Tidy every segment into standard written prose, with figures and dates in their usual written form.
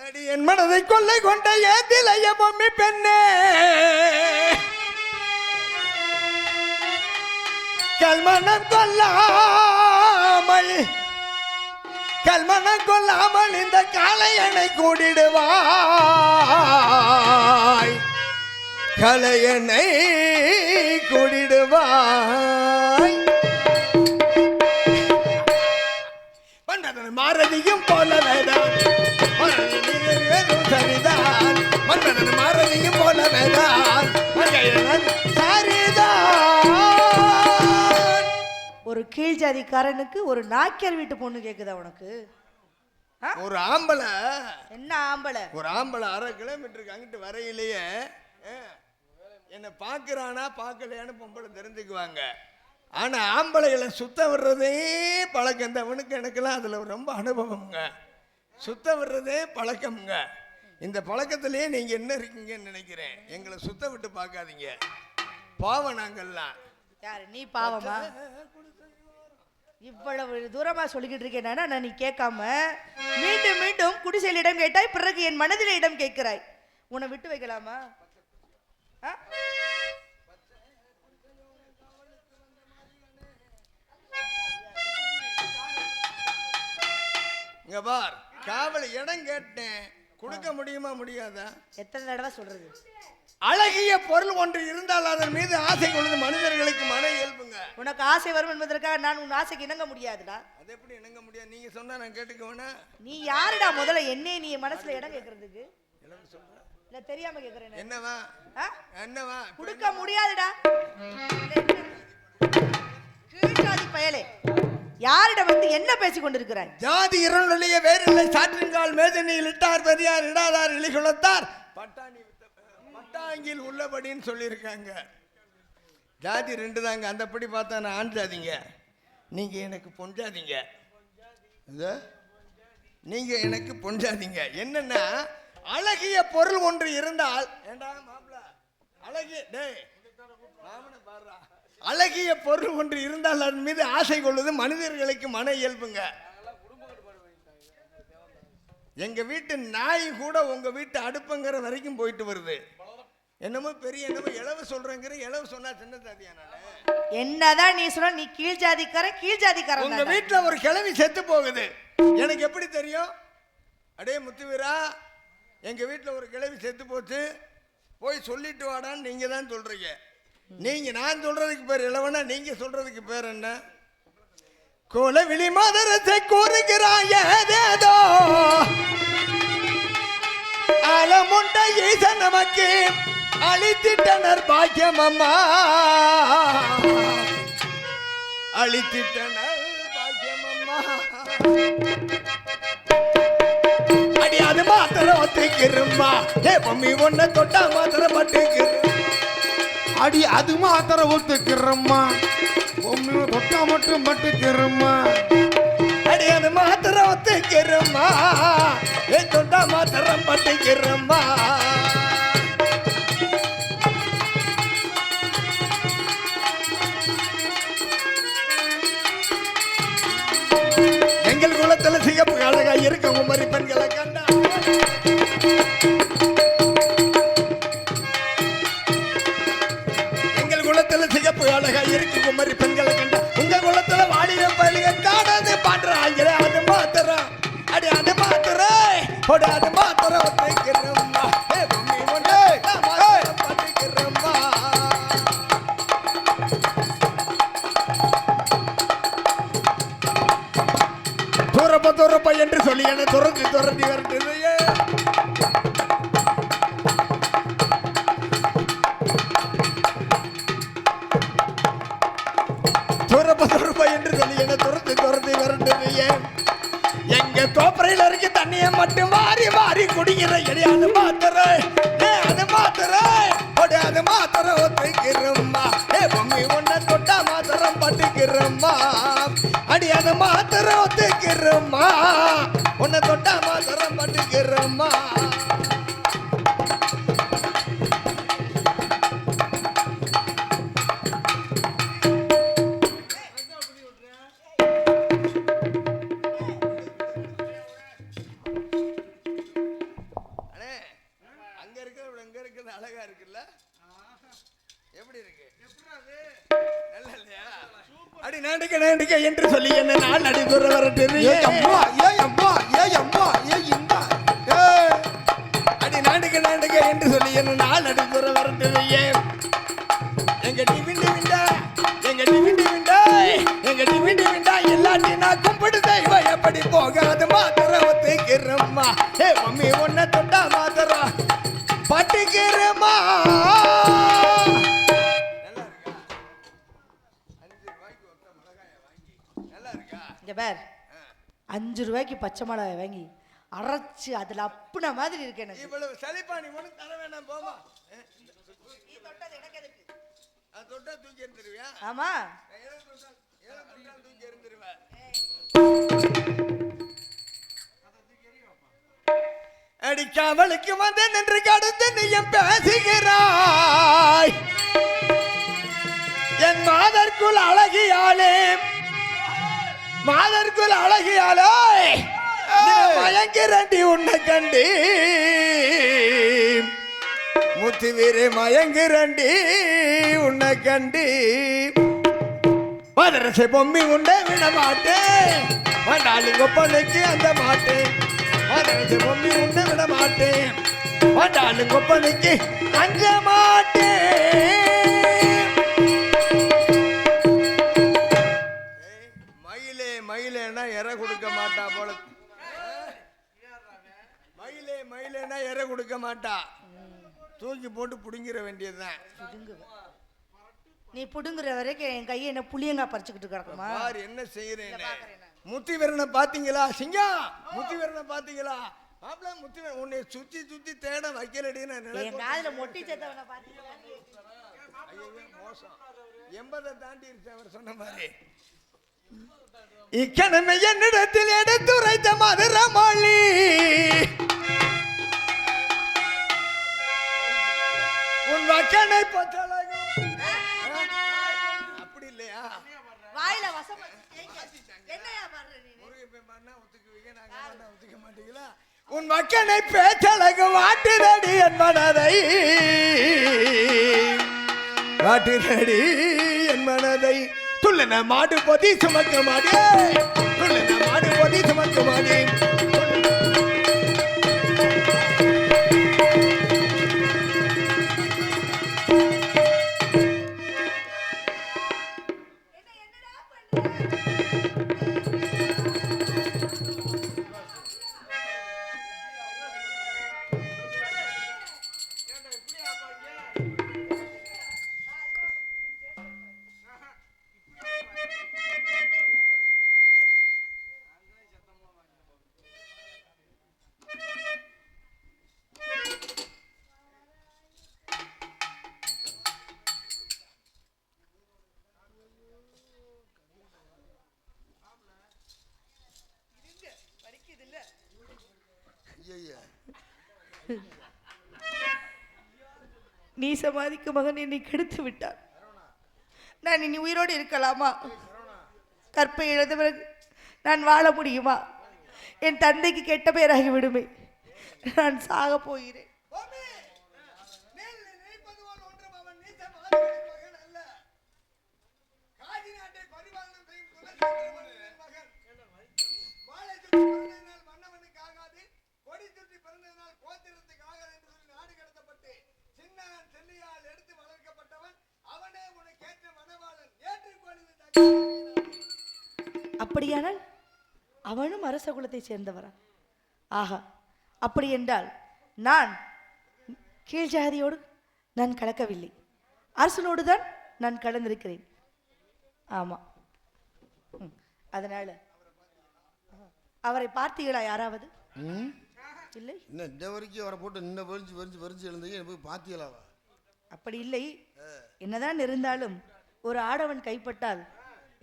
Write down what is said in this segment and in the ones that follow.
அடி என் மனதை கொள்ளை கொண்ட ஏதிலைய பொம்மி பெண்ணே கல்மனம் கொல்லாமல் இந்த காளையனை கூடிடுவாய் கலையனை கூடிடுவாய் மாரதியும் போலவேதான் சரிதான் மன்னன் மாரதியும் போலவேதான் ஒரு கீழ் ஜாதிக்காரனுக்கு ஒரு நாக்கியர் வீட்டு பொண்ணு கேக்குதா உனக்கு? ஒரு ஆம்பளை என்ன ஆம்பளை? ஒரு ஆம்பளை 1/2 கிலோமீட்டருக்கு அங்கிட்டு வரையிலேயே என்ன பாக்குறானா பாக்கலையான்னு பொம்பளை தெரிஞ்சுக்குவாங்க. ஆனா ஆம்பளைகளை சுத்த விடுறதே பழக்கம். இந்தவனுக்கு எனக்கெல்லாம் அதுல ரொம்ப அனுபவம்ங்க. சுத்த விடுறதே பழக்கம்ங்க. இந்த பழக்கத்திலேயே நீங்க என்ன இருக்கீங்கன்னு நினைக்கிறேன். எங்களை சுத்த விட்டு பார்க்காதீங்க. பாவம் நாங்கள்லாம். யாரு நீ பாவமா? இவ்வளவு தூரமா சொல்லிக்கிட்டு இருக்கேன். நான் நீ கேட்காம மீண்டும் மீண்டும் குடிசையில் இடம் கேட்டாய், பிறகு என் மனதில் இடம் கேட்கிறாய். உன்னை விட்டு வைக்கலாமா? இங்க பார், காவல் இடம் கேட்டேன், கொடுக்க முடியுமா முடியாதா? எத்தனை தடவை சொல்றது? அழகிய பொருள் ஒன்று இருந்தால் அதன் மீது ஆசை கொள்வது மனிதர்களுக்கு மன இயல்புங்க. உனக்கு ஆசை வரும் என்பதற்காக நான் உன் ஆசைக்கு இணங்க முடியாதுடா. அது எப்படி இணங்க முடியாது? நீங்க சொன்னா நான் கேட்டுக்குவேனா? நீ யாருடா முதல்ல என்னே நீ மனசுல இடம் கேட்கறதுக்கு? இல்ல தெரியாம கேக்குறேன். என்னவா என்னவா? கொடுக்க முடியாதுடா. கீழ்ஜாதி பயலே, யாரிடம் வந்து என்ன பேசிக் கொண்டிருக்கிறாய்? ஜாதி இருளிய வேறில்லை சாற்றின்கால் மேதனையில் இட்டார் பெரியார் இடாதார் இழிகுலத்தார் பட்டாங்கில் உள்ளபடின்னு சொல்லியிருக்காங்க. ஜாதி 2 தாங்க. அந்தப்படி பார்த்தா நான் ஆண் ஜாதிங்க, நீங்க எனக்கு பொஞ்சாதீங்க. நீங்க எனக்கு பொஞ்சாதீங்க. என்னன்னா அழகிய பொருள் ஒன்று இருந்தால் அழகிய பொருள் ஒன்று இருந்தால் அதன் மீது ஆசை கொள்வது மனிதர்களுக்கு மன இயல்புங்க. எங்க வீட்டு நாய் கூட உங்க வீட்டு அடுப்புங்கிற வரைக்கும் போயிட்டு வருது. என்னமோ பெரிய என்னமோ இளவு சொல்றேங்கிற. இளவு சொன்னா சின்ன ஜாதியா? என்னதான் நீ சொன்ன? நீ கீழ் ஜாதிக்கார. உங்க வீட்டுல ஒரு கிழவி செத்து போகுது, எனக்கு எப்படி தெரியும்? அடே முத்துவீரா, எங்க வீட்டுல ஒரு கிழவி செத்து போச்சு, போய் சொல்லிட்டு வாடான்னு நீங்க தான் சொல்றீங்க. நீங்க நான் சொல்றதுக்கு பேர் இளவனா, நீங்க சொல்றதுக்கு பேர் என்ன? கோலவிழி மதரத்தை கூறுகிறாய் ஏதேதோ அலமுண்ட ஈசன் நமக்கு அழித்திட்டனர் பாக்கியம் அம்மா, அழித்திட்டனர் பாக்கியம் அம்மா. அடி அது மாத்திரம் ஒத்துக்கிறம்மா, ஏ பொம்மி ஒன்ன தொட்டா மாத்திரம் பட்டுக்கு. அடி அது மாத்திரம் ஒத்துக்கிறம்மா, பொம்மி தொட்டா மட்டும் பட்டுக்கிறம்மா. அடி அது மாத்திரம் ஒத்துக்கிறம்மா, ஏ தொட்டா மாத்திரம் பட்டுக்கிறம்மா. எங்கள் குலத்துல சிகப்பு அழகா இருக்க உமரி பெண்களை கண்டா சிகப்பு அழகா இருக்கு குமரி பெண்களை கண்ட. உங்க குளத்துல வாடிய பள்ளிய காணது பாடுறாங்க. அது மாத்திரம் அடி அது மாத்திரம் போடு அது மாத்திரம் ஒத்துக்கிறம்மா, ஏ பொம்மி ஒண்ணு பட்டுக்கிறம்மா. துறப்ப என்று சொல்லி என்ன துரத்தி வருது. என்று சொல்லி என்ன துரத்தி விரட்டுறீங்க. எங்க தோப்பறையில இருக்க தண்ணியை மட்டும் வாரி குடிக்கிற. அது மாத்திரம் அது மாத்திரம் ஒத்துக்கிறம்மா, ஏ பொம்மி ஒன்ன தொட்டா மாத்திரம் பட்டுக்கிறம்மா. அடி அது மாத்திரம் ஒத்துக்கிறம்மா, உன்னை தொட்டா மாத்திரம் பட்டுக்கிறம்மா. அழகா இருக்குல்ல? எப்படி இருக்கு? நல்லா இல்லையா? அடி நாண்டுக்க நாண்டுக்க என்று சொல்லி என்ன நாள் அடிபுற வரட்டு. ஏய் அம்மா ஏய் அம்மா ஏய் அம்மா ஏய் இந்தா ஏய் அடி நாண்டுக்க நாண்டுக்க என்று சொல்லி என்ன நாள் அடிபுற வரட்டு. எங்க டிவிண்டி விண்டா எங்க டிவிண்டி விண்டா எங்க டிவிண்டி விண்டா எல்லாத்தையும் நான் கும்பிடு தெய்வம் எப்படி போகாது மாத்திர ஒத்துக்கிறம்மா. ஏ மம்மி உன்னை தொட்டா மாத்திர பட்டுக்கிறம்மா. இங்க பார், 5 ரூபாய்க்கு பச்சை மிளகாய் வாங்கி அரைச்சு அதுல அப்புன மாதிரி இருக்கு எனக்கு. இவ்வளவு சலிப்பாணி ஒண்ணு தர வேணாம் போமா. அது தொட்டா தூக்கி எறிஞ்சிருவியா? ஆமா, தூக்கி எறிஞ்சிருவேன். அடிக்காவலுக்கு வந்து நின்று கடந்து நீயும் பேசுகிறாய். என் மாதர்க்குள் அழகியாலே மாதர்க்குள் அழகியாலே மயங்கிறண்டி உன்னை கண்டி முத்து வீரே மயங்கிறண்டி உன்னை கண்டி மதரசை பொம்மி உண்டை விட மாட்டேன் வண்டாளுங்க பொண்ணுக்கு அந்த மாட்டேன். மதரசை பொம்மி உண்டை விட மாட்டேன் வண்டாளுங்க பொண்ணுக்கு அஞ்ச மாட்டேன். மயிலே மயிலேனா எற கொடுக்க மாட்டா போல. மயிலே மயிலேனா எற கொடுக்க மாட்டா, தூக்கி போட்டு புடுங்கிற வேண்டியதுதான். நீ புடுங்குற வரைக்கும் என் கையை என்ன புளியங்கா பறிச்சுக்கிட்டு கிடக்குமா? பாரு என்ன செய்யறேன். முத்திவீரனை பாத்தீங்களா? சிங்கம் முத்திவீரனை பாத்தீங்களா? மாப்பிள்ள முத்திவீரன் உன்னை சுத்தி சுத்தி தேட வைக்கலடின்னு என் காதுல மொட்டி சேர்த்தவனை பாத்தீங்களா? மோசம் 80 தாண்டி இருக்கு அவர் சொன்ன மாதிரி. இக்கணமே என்னிடத்தில் எடுத்துரைத்த மதுரமொழி உன் வக்கனை பத்தலகு. அப்படி இல்லையா? வாயில வசம் என்னையா பண்ற நீ? முருகன் பண்ணா ஒத்துக்குவீங்க, நாங்க ஒத்துக்க மாட்டீங்களா? உன் வக்கனை பேச்சழகு வாட்டுதடி என் மனதை வாட்டுதடி என் மனதை. துள்ளன மாடு பொதி சுமக்க மாடி துள்ளன மாடு பொதி சுமக்க மாடி. நீ சமாதிக்கு மகன் என்னை கெடுத்து விட்டார். நான் இனி உயிரோடு இருக்கலாமா? கற்பை இழந்த பிறகு நான் வாழ முடியுமா? என் தந்தைக்கு கெட்ட பெயராகி விடுமே. நான் சாக போகிறேன். அப்படியானால் அவனும் அரச குலத்தை சேர்ந்தவரா? ஆஹா, அப்படி என்றால் நான் கீழ் ஜாதியோடு நான் கலக்கவில்லை, அரசனோடு தான் நான் கலந்திருக்கிறேன். ஆமா, அதனால அவரை பார்த்தீங்களா யாராவது? இல்லை. என்ன இந்த வரைக்கும் அவரை போட்டு நின்ன வரிஞ்சு எழுந்தீங்க, போய் பார்த்தீங்களாவா? அப்படி இல்லை. என்னதான் இருந்தாலும் ஒரு ஆடவன் கைப்பட்டால்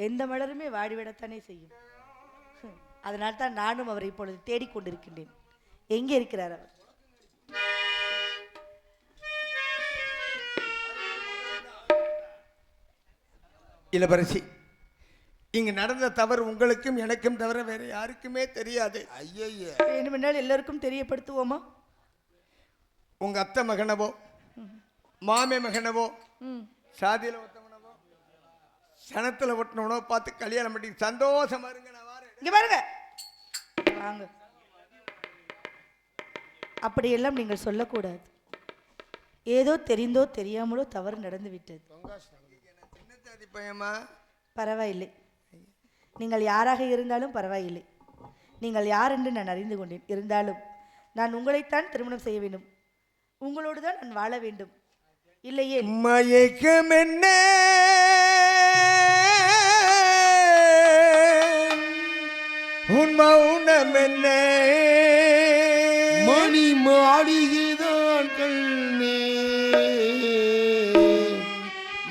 எந்த மலருமே வாடிவிடத்தானே செய்யும். அதனால் தான் நானும் அவரை இப்பொழுது தேடிக்கொண்டிருக்கின்றேன். எங்கே இருக்கிறார் அவர்? இளவரசி, இங்கு நடந்த தவறு உங்களுக்கும் எனக்கும் தவிர வேற யாருக்குமே தெரியாது. ஐயா வேணுமென்றால் எல்லாருக்கும் தெரியப்படுத்துவோமா? உங்க அத்தை மகனவோ மாமே மகனவோ ம். சாதியில் ஒருத்தவனவோ சனத்தில் ஒட்டினவனோ பார்த்து கல்யாணம் பண்ணி சந்தோஷமா இருங்க. நான் வாரேன். இங்க பாருங்க, வாங்க. அப்படியெல்லாம் நீங்கள் சொல்லக்கூடாது. ஏதோ தெரிந்தோ தெரியாமலோ தவறு நடந்து விட்டது. சின்ன சாதி பையமா பரவாயில்லை, நீங்கள் யாராக இருந்தாலும் பரவாயில்லை. நீங்கள் யார் என்று நான் அறிந்து கொண்டேன். இருந்தாலும் நான் உங்களைத்தான் திருமணம் செய்ய வேண்டும், உங்களோடு தான் நான் வாழ வேண்டும். இல்லையே மயக்கம் என்ன உன் மௌனம் என்ன மணி மாளிகைதான் கண்ணே,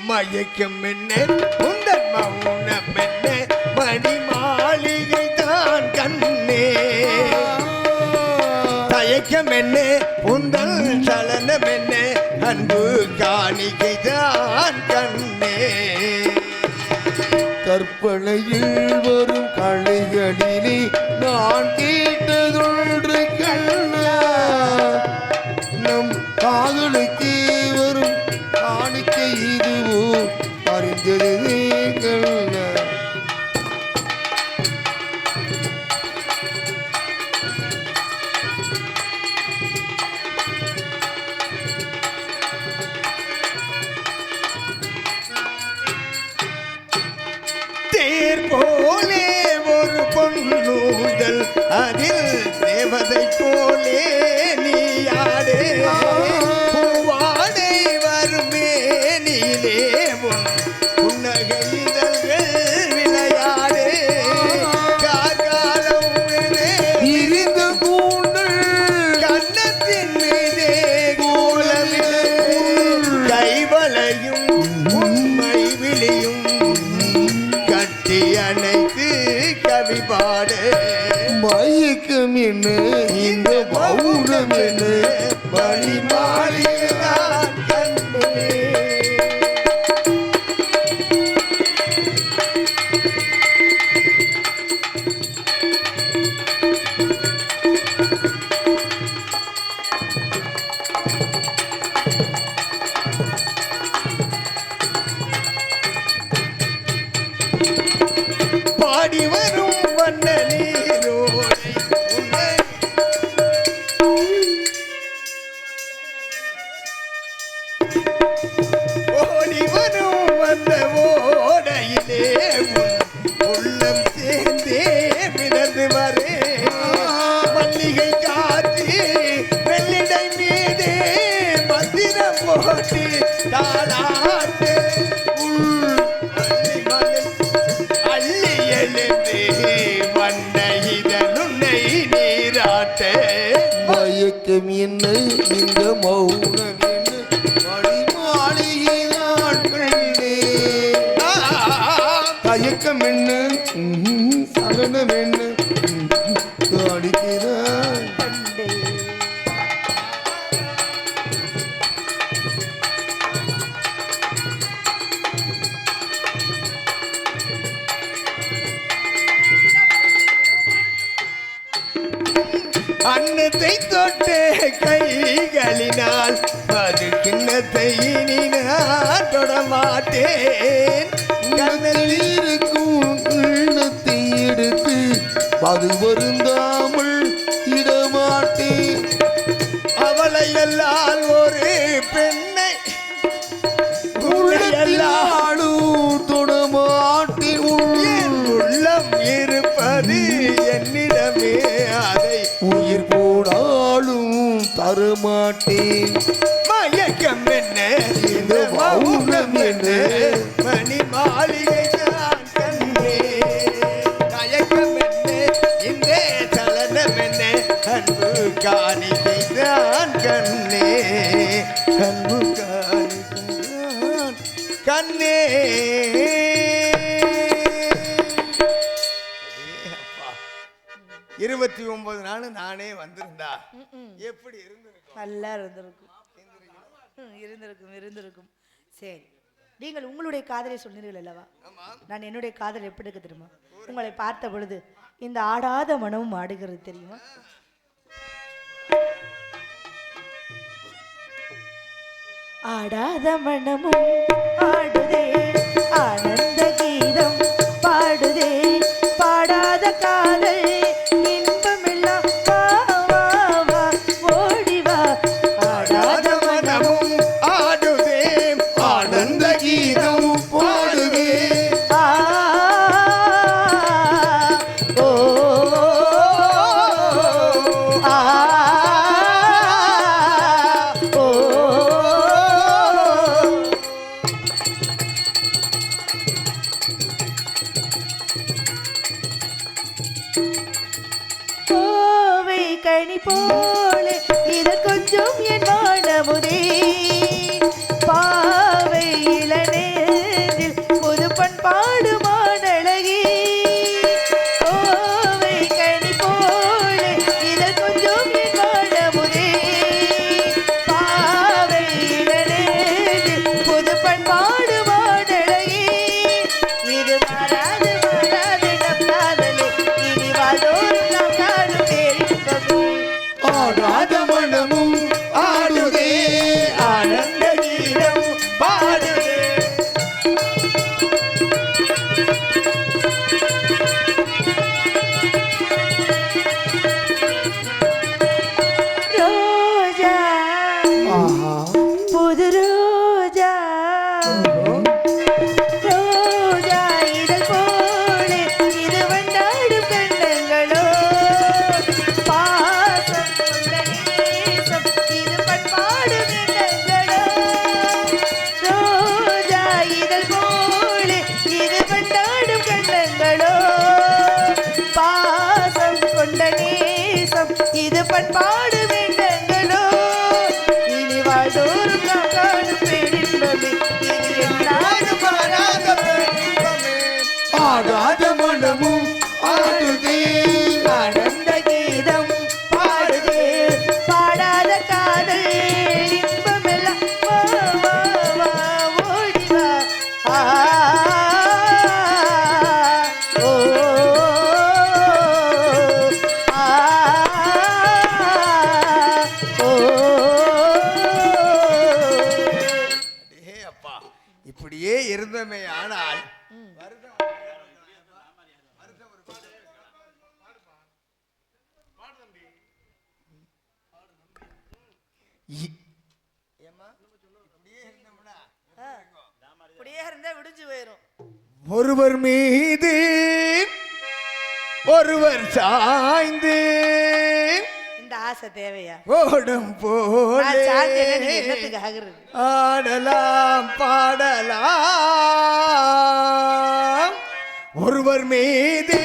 மயக்கம் என்ன உந்தன் மௌனம் என்ன மணி மாளிகை தான் கண்ணே, தயக்கம் என்ன உந்தன் சலனம் என்ன அன்பு காணிக்கை தான் கண்ணே. கற்பனையில் வரும் கலைகளிலே நான் கேட்டதொன்று கண்ணா, நம் காதலுக்கு வரும் காணிக்கை இதுவோ அறிந்ததே கண்ணா. தேர் போலே ஒரு பொன்னூதல் அதில் தேவதை போலே நீயாடே, பூவாடை வருமே நீலே புன்னகை இதழ்கள் விளையாடே, கார்காலம் இருந்த கூந்தல் கன்னத்தின் மீதே கோலமிடும் கைவளையும் உண்மை விழியும் கட்டி அணைத்து கவி பாடு. மயக்கம் என்ன இந்த மௌனம் என்ன மணி மாளிகைதான் கண்ணே. பாடி வரும் வண்ண நீரோடை உன்னை ஓடி வரும் வந்த ஓடையிலே உள்ளம் சேர்ந்தே மிதந்து வரே, மல்லிகை காற்று வெள்ளிடை மீதே மந்திரம் போட்டு தாளாட்டு அள்ளி எழுந்து வண்ண இதனுன்னை நீராட்ட. மயக்கம் என்ன இந்த மௌனம் என்ன மணி மாளிகைதான் கண்ணே, தயக்கம் என்ன சரணம் என்ன காணிக்கிறான். கண்டே. அன்னத்தை தொட்டு கைகளினால் மது கிண்ணத்தை இனி நான் தொடமாட்டேன். கண்ணில் இருக்கும் கிண்ணத்தை எடுத்து அது வருந்தாமல் இடமாட்டேன். அவளை எல்லால் ஒரு பெண்ணை உள்ளையெல்லாம் உள்ளத்திலாடும் தொடமாட்டேன். என் உள்ளம் இருப்பது என்னிடமே அதை உயிர் போடாலும் தரமாட்டேன். மயக்கம் என்ன இந்த மௌனம் என்ன மணி மாளிகை தான் கண்ணே, தயக்கம் என்ன இந்த சலனம் என்ன அன்பு காணிக்கை தான் கண்ணே, அன்பு காணிக்கை தான் கண்ணே. 29 நாள் நானே வந்திருந்தா எப்படி இருந்திருக்கும்? நல்லா இருந்திருக்கும். இருந்திருக்கும் இருந்திருக்கும். சரி, நீங்கள் உங்களுடைய காதலை சொன்னீர்கள் அல்லவா? நான் என்னுடைய காதல் எப்படி இருக்கு தெரியுமா? உங்களை பார்த்த பொழுது இந்த ஆடாத மனமும் ஆடுகிறது தெரியுமா? ஆடாத மனமும் ஆடுதே ஆனந்த கீதம் பாடுதே பாடாத காதல் இன்பமெல்லாம் வா வா வா ஓடி வா ஆடாத மனமும் ஆடுதே ஆனந்த கீதம் பாடுதே ஆ ஓ ஆ ஓ கோவை கனி போல இது கொஞ்சம் என் வானமுதே பாவை இளநேரில் புது பண்பாடு மானழகி கோவை கனி போல இது கொஞ்சம் என் வானமுதே பாவை இளநேரில் புது பண்பாடு மானழகி இது மாறாது மாறாது நம் காதலே இனி வாழ்தோறும் நாம் காணும் பேரின்பமே ஆடாத மனமும் ஆடுதே ஆனந்த கீதம் பாடுதே ரோஜா ஆஹா புது ரோஜா ரோஜா இதழ் போலே இது வண்டாடும் கண்ணங்களோ பாசம் கொண்ட நேசம் இது பண்பாடும் எண்ணங்களோ ரோஜா இதழ் போலே இது வண்டாடும் கண்ணங்களோ பாசம் கொண்ட நேசம் இது பண்பாடு வேண்டங்களோ இனி வாழ்தோறும் நாம் காணும் பேரின்பமே இது என்னாலும் மாறாத பேரின்பமே. ஆடாத மனமும் ஆடுதே ஆனந்த கீதம் பாடுதே பாடாத காதல் இன்பமெல்லாம் வா வா வா ஓடி வா ஆ ஓ ஆ ஓ அடே அப்பா இப்படியே இருந்தமே ஆனால் இப்படியே இருந்தா விடிஞ்சு போயிரும் ஒருவர் மீது ஒருவர் சாய்ந்து இந்த ஆசை தேவையா ஓடும் போல நான் சாஞ்சேன்னா நீங்க என்னத்துக்கு ஆகுறது ஆடலாம் பாடலாம் ஒருவர் மீது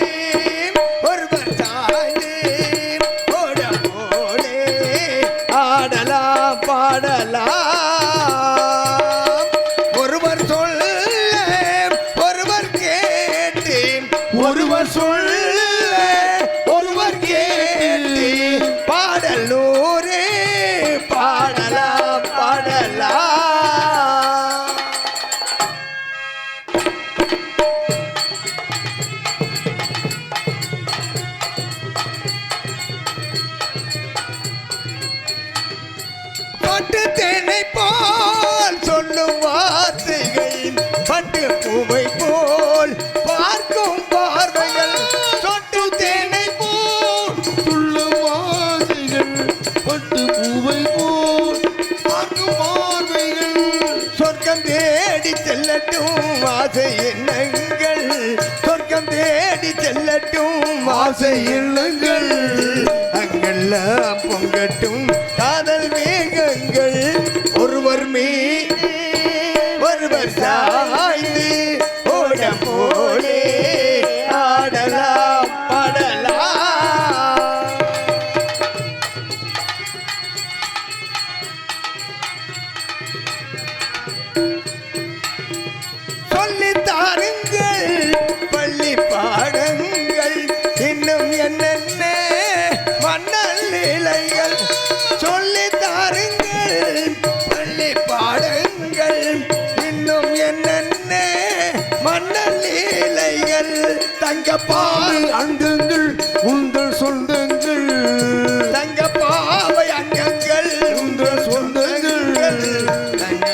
ஒருவர் சாய்ந்து ஓடும் போலே ஆடலாம் பாடலாம் ஒருவர் சொல்ல ஒருவர் கேட்டு ஒருவர் சொல்ல ஒருவர் கேட்டு பாடல் நூறே பாடலாம் பாடலாம் பட்டு தேனை போல் சொல்லும் வார்த்தைகள் பட்டு பூவை போல் பார்க்கும் பார்வைகள் சொட்டு தேனை போல் துள்ளும் ஆசைகள் பட்டு பூவை போல் பார்க்கும் பார்வைகள் சொர்க்கம் தேடி செல்லட்டும் ஆசை எண்ணங்கள் சொர்க்கம் தேடி செல்லட்டும் ஆசை எண்ணங்கள் அங்கெல்லாம் பொங்கட்டும் காதல் மேகங்கள் ஒருவர் மீது ஒருவர் சாய்ந்து ஓடம் போலே ஆடலாம் பாடலாம் சொல்லித் தாருங்கள் பள்ளி பாடங்கள் இன்னும் என்னென்ன மன்னல் நிலைகள் சொல்லித் தாருங்கள் பள்ளி பாடங்கள் இன்னும் என்னென்ன மன்னல் நிலைகள் தங்கப்பாவை அங்கங்கள் உங்கள் சொந்தங்கள் தங்கப்பாவை அங்கங்கள் உங்கள் சொந்தங்கள் தங்க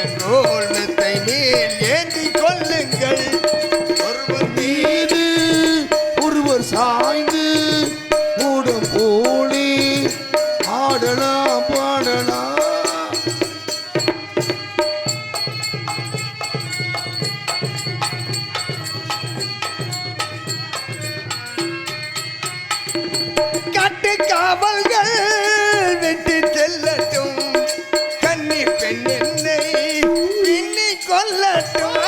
பாடலாம் பாடலாம் காட்டு காவல்கள் வெட்டி செல்லட்டும் கன்னி பெண் என்னை பின்னி கொல்லட்டும்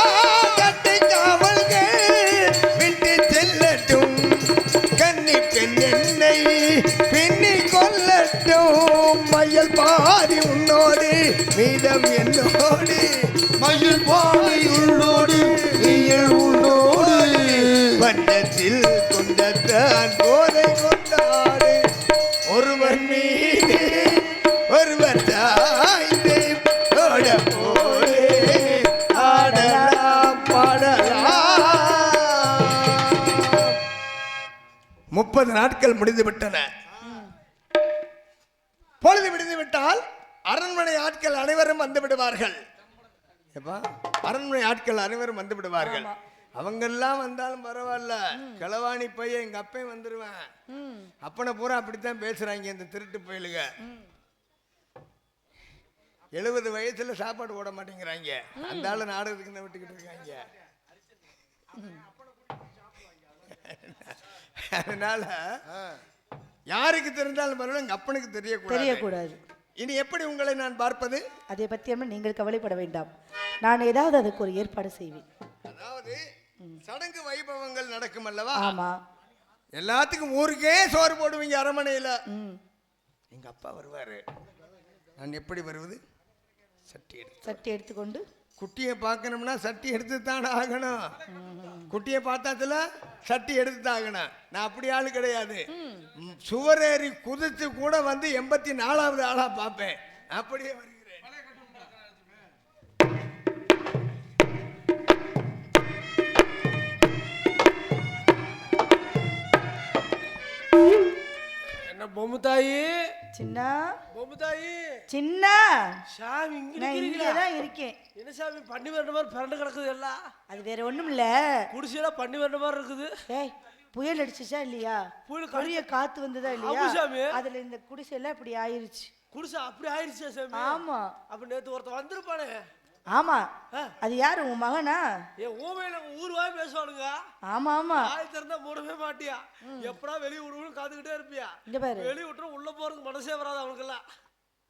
காட்டு காவல்கள் வெட்டி செல்லட்டும் கன்னி பெண் என்னை பின்னி கொல்லட்டும் மயில் பாதி உன்னோடு மீதம் என்னோடு மயில் பாடி உள்ளோடு நீயல் உன்னோடு வண்ணத்தில் கொண்டத்தான் போதை கொண்டாடு ஒருவர் மீது ஒருவர் தாய்ந்து ஓட போலே ஆடலாம் பாடலாம் 30 நாட்கள் முடிந்து விட்டன பொழுது விடுந்து விட்டால் அரண்மனை ஆட்கள் அனைவரும் வந்து விடுவார்கள் அரண்மனை ஆட்கள் அனைவரும் வந்து விடுவார்கள் அவங்கெல்லாம் வந்தாலும் பரவாயில்ல களவாணி பையன் எங்க அப்பையும் வந்துருவேன் அப்பனை பூரா அப்படித்தான் பேசுறாங்க இந்த திருட்டு பயிலுக 70 வயசுல சாப்பாடு போட மாட்டேங்கிறாங்க அந்த ஆளு நாடகத்துக்கு விட்டுக்கிட்டு இருக்காங்க அதனால யாருக்கு தெரிந்தாலும் பரவாயில்ல எங்க அப்பனுக்கு தெரியக்கூடாது இனி எப்படி உங்களை நான் பார்ப்பது அதை பற்றி நீங்கள் கவலைப்பட வேண்டாம் நான் ஏதாவது அதுக்கு ஒரு ஏற்பாடு செய்வேன் அதாவது சடங்கு வைபவங்கள் நடக்கும் அல்லவா ஆமா எல்லாத்துக்கும் ஊருக்கே சோறு போடுவீங்க அரமனையில எங்க அப்பா வருவாரு நான் எப்படி வருவது சட்டி எடுத்துக்கொண்டு குட்டியை பார்க்கணும்னா சட்டி எடுத்து தான் ஆகணும் குட்டியை பார்த்தாத்துல சட்டி எடுத்து தான் ஆகணும் நான் அப்படி ஆளு கிடையாது சுவரேறி குதிச்சு கூட வந்து 84வது ஆளா பார்ப்பேன் அப்படியே வருகிறேன் என்ன பொம்முதாயி சின்ன பொம்முதாயி சின்ன சாமி நான் இங்கதான் இருக்கேன் என்ன சாமி பண்ணி வர்ற மாதிரி பரண்டு கிடக்குது எல்லாம் அது வேற ஒண்ணும் இல்ல குடிசையெல்லாம் பண்ணி வர்ற மாதிரி இருக்குது ஏய் புயல் அடிச்சுச்சா இல்லையா புயல் பெரிய காத்து வந்ததா இல்லையா ஆமா சாமி. அதுல இந்த குடிசையெல்லாம் இப்படி ஆயிருச்சு குடிசை அப்படி ஆயிடுச்சா சாமி ஆமா அப்ப நேத்து ஒருத்தன் வந்திருப்பானே ஆமா அது யாரு உன் மகனா என் ஊமையில ஊர் வாய் பேசுவானுங்க ஆமா ஆமா வாய் திறந்தா மூடவே மாட்டியா எப்படா வெளியே விடுவோம்னு காத்துக்கிட்டே இருப்பியா இங்க பாரு வெளியே விட்டுற உள்ள போறதுக்கு மனசே வராது அவனுக்கெல்லாம்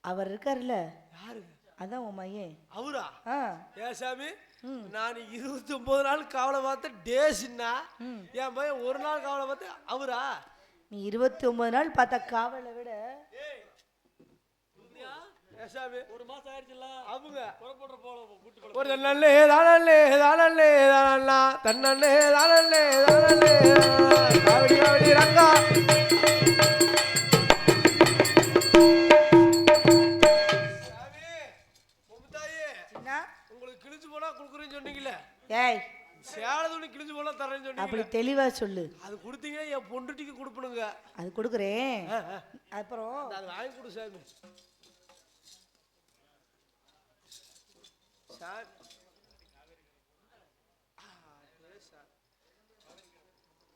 அவர் இருக்காருல்ல யாரு அதான் உன் மையன் அவரா ஆ ஏன் சாமி நான் 29 நாள் காவலை பார்த்தேன் டேஸ்னா என் பையன் ஒரு நாள் காவலை பார்த்தேன் அவரா நீ 29 நாள் பார்த்த காவலை விட ஒரு மாசம் ஆயிடுச்சுல அவங்க ஒரு தன்னல்லே தானல்லே தானல்லே தானல்லா தன்னல்லே தானல்லே தானல்லே காவடி காவடி ரங்கா உங்களுக்கு கிழிஞ்சு போனா குடுக்குறேன்னு சொன்னீங்கல்ல ஏய் சேல துணி கிழிஞ்சு போனா தரேன்னு சொன்னீங்க அப்படி தெளிவா சொல்லு அது கொடுத்தீங்கன்னா என் பொண்டுட்டிக்கு கொடுப்பணுங்க அது கொடுக்குறேன் அப்புறம் அது வாங்கி கொடு சாமி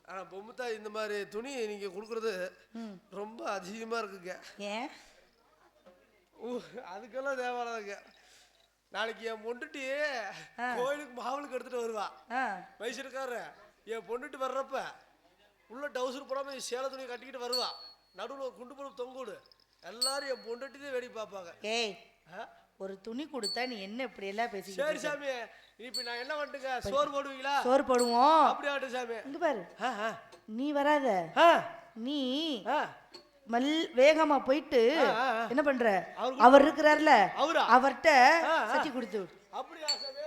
ஆனா பொம்முத்தா இந்த மாதிரி துணி நீங்க கொடுக்கறது ரொம்ப அதிகமா இருக்குங்க ஏன் அதுக்கெல்லாம் தேவையானதுங்க நாளைக்கு என் பொண்டுட்டி கோயிலுக்கு மாவளுக்கு எடுத்துட்டு வருவா வயசுக்கார என் பொண்டுட்டு வர்றப்ப உள்ள டவுசர் போடாம சேலை துணி கட்டிக்கிட்டு வருவா நடுவில் ஒரு குண்டு பழுப்பு தொங்கோடு எல்லாரும் என் பொண்டுட்டி வேடி பார்ப்பாங்க ஏய் ஒரு துணி கொடுத்தா நீ என்ன இப்படி எல்லாம் பேசி சரி சாமி இப்ப நான் என்ன பண்ணுங்க சோறு போடுவீங்களா சோறு போடுவோம் அப்படி ஆட்டு சாமி இங்க பாரு நீ வராத நீ வேகமா போயிட்டு என்ன பண்ற அவர் இருக்கிறார்ல அவர்கிட்ட சட்டி கொடுத்து அப்படியா சாமி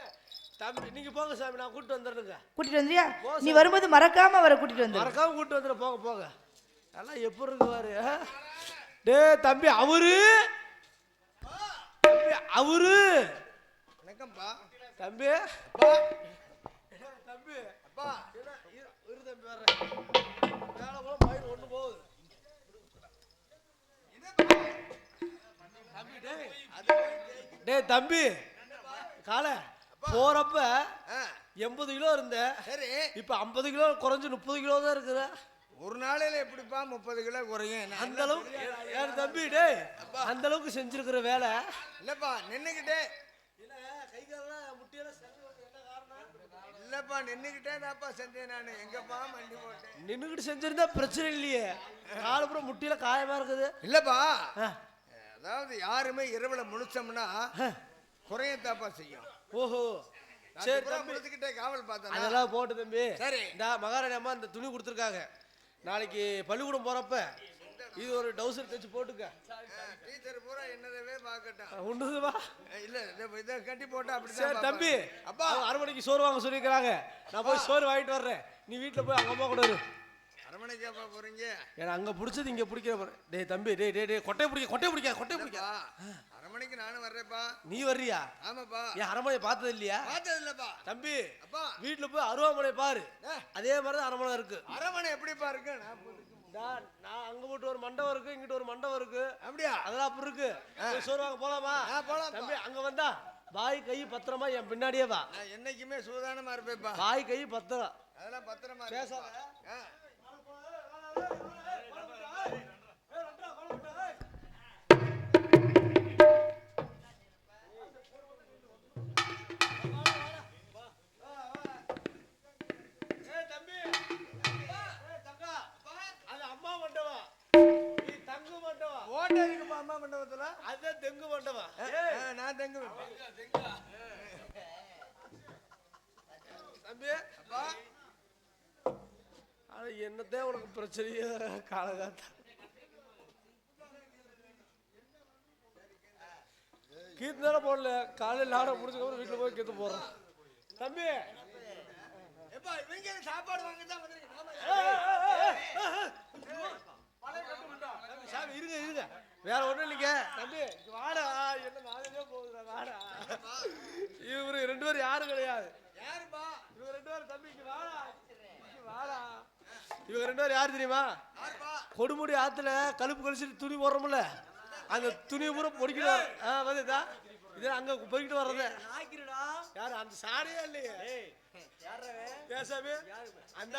தம்பி நீங்க போங்க சாமி நான் கூட்டிட்டு வந்துடுறேங்க கூட்டிட்டு வந்துறியா நீ வரும்போது மறக்காம அவரை கூட்டிட்டு வந்து மறக்காம கூட்டிட்டு வந்துடுற போங்க போங்க எல்லாம் எப்படி இருக்குவாரு டே தம்பி அவரு அவரு வணக்கம்பா தம்பி தம்பி அப்பா இரு தம்பி வர்றேன் மேல கூட பயிர் ஒண்ணு போகுது டே தம்பி கால போறப்ப 80 கிலோ இருந்த சரி இப்ப 50 கிலோ குறைஞ்சு 30 கிலோ தான் இருக்குற ஒரு நாளையில எப்படிப்பா 30 கிலோ குறையும்? நான் அந்த அளவுக்கு யார் தம்பி டேய் அந்த அளவுக்கு செஞ்சிருக்கிற வேலை இல்லப்பா நின்னுக்கிட்டே இல்ல கை காலெல்லாம் முட்டியெல்லாம் செஞ்சது என்ன காரணம்? இல்லப்பா நின்னுக்கிட்டே தான்ப்பா செஞ்சேன் நான். எங்கப்பா மண்டி போட்டேன்? நின்னுக்கிட்டு செஞ்சிருந்தா பிரச்சனை இல்லையே. கால் அப்புறம் முட்டியில காயமா இருக்குது. இல்லப்பா அதாவது யாருமே இரவுல முழிச்சோம்னா குறையத்தாப்பா செய்யும். ஓஹோ சரி தம்பி முழிச்சுக்கிட்டே காவல் பார்த்தேன். அதெல்லாம் போட்டு தம்பி. சரி இந்த மகாராணி அம்மா இந்த துணி கொடுத்துருக்காங்க. நாளைக்கு பள்ளிக்கூடம் போறப்ப இது ஒரு டவுசர் தைச்சு போட்டுக்க. டீச்சர் பூரா என்னதவே பார்க்கட்டும். உண்டுதுவா இல்ல இதை கட்டி போட்டா அப்படி. சரி தம்பி அப்பா 6 மணிக்கு சோறு வாங்க சொல்லியிருக்கிறாங்க. நான் போய் சோறு வாங்கிட்டு வர்றேன். நீ வீட்டில் போய் அவங்க அம்மா கூட இரு. அரமணைக்காப்பா போறீங்க? ஏன்னா அங்க பிடிச்சது இங்க பிடிக்கிற பாரு. டேய் தம்பி டேய் டேய் டேய் கொட்டை பிடிக்க. அரமணைக்கு நானும் வர்றேன்ப்பா. நீ வர்றியா? ஆமாப்பா. ஏன் அரமனை பார்த்தது இல்லையா? பார்த்தது இல்லப்பா. தம்பி அப்பா வீட்டுல போய் அருவாமனை பாரு. அதே மாதிரி தான் அரமனை இருக்கு. அரமனை எப்படிப்பா இருக்கு? நான் அங்க போட்டு ஒரு மண்டபம் இருக்கு, இங்கிட்ட ஒரு மண்டபம் இருக்கு. அப்படியா? அதெல்லாம் அப்படி இருக்கு. போய் சோறு வாங்க போலாமா? போலாம் தம்பி அங்க வந்தா பாய் கை பத்திரமா என் பின்னாடியே வா. நான் என்னைக்குமே சூதானமா இருப்பேன்ப்பா. பாய் கை பத்திரம். அதெல்லாம் பத்திரமா பேசாத. ஓட்ட இருக்குப்பா அம்மா மண்டபத்துல. அதுதான் தெங்கு மண்டபம். நான் தெங்கு தம்பி அப்பா அது என்னதான் உனக்கு பிரச்சனையே காலகாத்தா. கீத்து தானே போடல. காலையில் நாடகம் முடிச்சுக்கப்புறம் வீட்டில் போய் கீத்து போடுறோம். தம்பி எப்பா இவங்க சாப்பாடு வாங்க தான் வந்துருக்கீங்க. சாமி இருங்க வேற ஒண்ணும் இல்லைங்க. தம்பி வாடா என்ன நாளையே போகுதுடா வாடா. இவரு 2 பேரும் யாரும் கிடையாது. யாருப்பா? இவங்க 2 பேரும் தம்பி இங்க வாடா. இவங்க 2 பேரும் யாரு தெரியுமா? கொடுமுடி ஆத்துல கழுப்பு கழிச்சிட்டு துணி போடுறோம்ல அந்த துணியை பூரா பொடிக்கணும். வந்துதா இது அங்க பொறிக்கிட்டு வர்றது யாரு? அந்த சாடையே இல்லையே. பேசாமே அந்த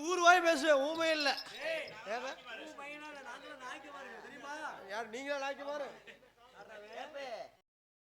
ஊர் வாய் பேசுவேன். ஊமை இல்ல யார்? நீங்களா நாய்க்கு பாரு.